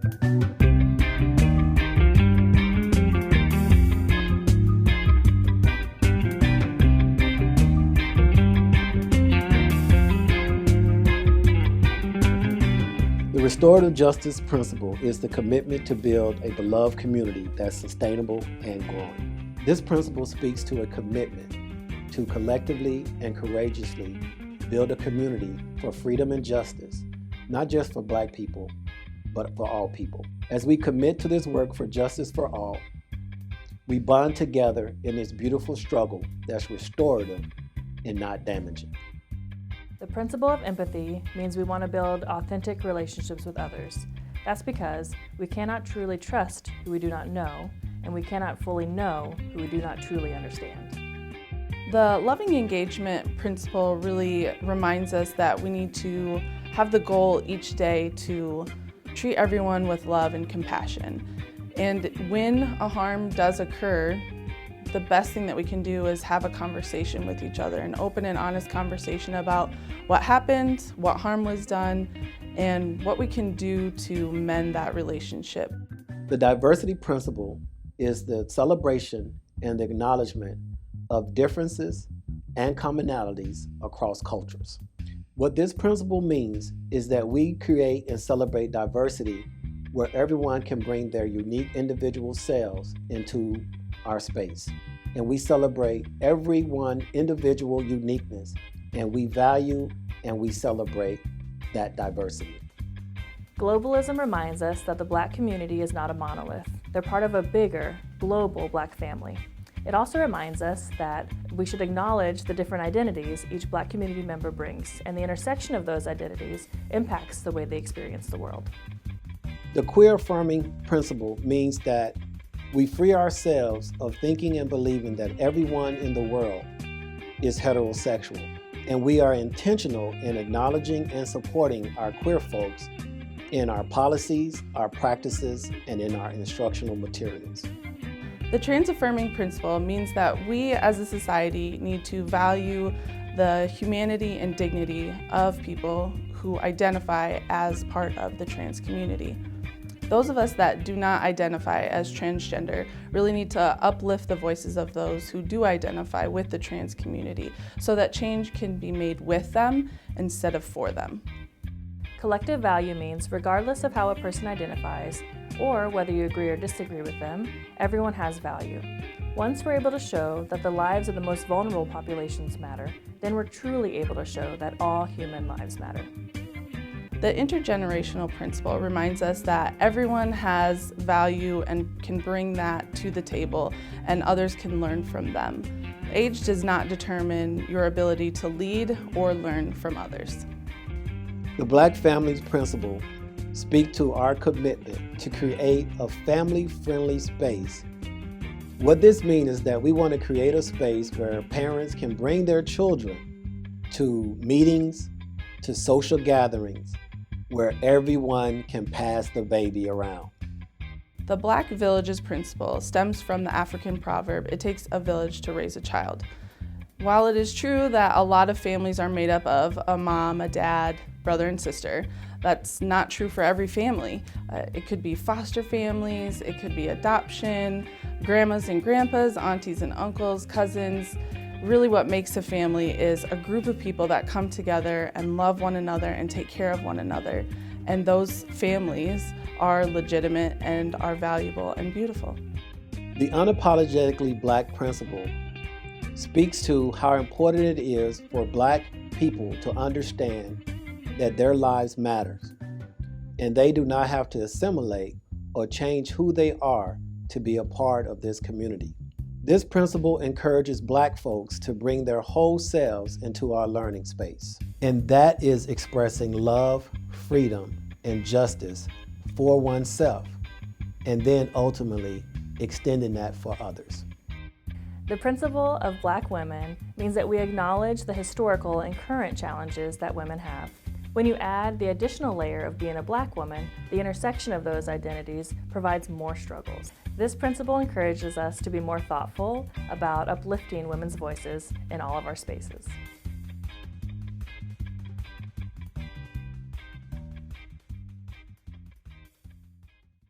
The restorative justice principle is the commitment to build a beloved community that's sustainable and growing. This principle speaks to a commitment to collectively and courageously build a community for freedom and justice, not just for Black people, but for all people. As we commit to this work for justice for all, we bond together in this beautiful struggle that's restorative and not damaging. The principle of empathy means we want to build authentic relationships with others. That's because we cannot truly trust who we do not know, and we cannot fully know who we do not truly understand. The loving engagement principle really reminds us that we need to have the goal each day to treat everyone with love and compassion. And when a harm does occur, the best thing that we can do is have a conversation with each other, an open and honest conversation about what happened, what harm was done, and what we can do to mend that relationship. The diversity principle is the celebration and the acknowledgement of differences and commonalities across cultures. What this principle means is that we create and celebrate diversity where everyone can bring their unique individual selves into our space. And we celebrate everyone's individual uniqueness, and we value and we celebrate that diversity. Globalism reminds us that the Black community is not a monolith. They're part of a bigger, global Black family. It also reminds us that we should acknowledge the different identities each Black community member brings, and the intersection of those identities impacts the way they experience the world. The queer affirming principle means that we free ourselves of thinking and believing that everyone in the world is heterosexual, and we are intentional in acknowledging and supporting our queer folks in our policies, our practices, and in our instructional materials. The trans-affirming principle means that we as a society need to value the humanity and dignity of people who identify as part of the trans community. Those of us that do not identify as transgender really need to uplift the voices of those who do identify with the trans community so that change can be made with them instead of for them. Collective value means regardless of how a person identifies, or whether you agree or disagree with them, everyone has value. Once we're able to show that the lives of the most vulnerable populations matter, then we're truly able to show that all human lives matter. The intergenerational principle reminds us that everyone has value and can bring that to the table, and others can learn from them. Age does not determine your ability to lead or learn from others. The Black Families Principle speaks to our commitment to create a family-friendly space. What this means is that we want to create a space where parents can bring their children to meetings, to social gatherings, where everyone can pass the baby around. The Black Villages principle stems from the African proverb, "It takes a village to raise a child." While it is true that a lot of families are made up of a mom, a dad, brother and sister, that's not true for every family. It could be foster families, it could be adoption, grandmas and grandpas, aunties and uncles, cousins. Really what makes a family is a group of people that come together and love one another and take care of one another. And those families are legitimate and are valuable and beautiful. The Unapologetically Black principle speaks to how important it is for Black people to understand that their lives matter, and they do not have to assimilate or change who they are to be a part of this community. This principle encourages Black folks to bring their whole selves into our learning space, and that is expressing love, freedom, and justice for oneself, and then ultimately extending that for others. The principle of Black women means that we acknowledge the historical and current challenges that women have. When you add the additional layer of being a Black woman, the intersection of those identities provides more struggles. This principle encourages us to be more thoughtful about uplifting women's voices in all of our spaces.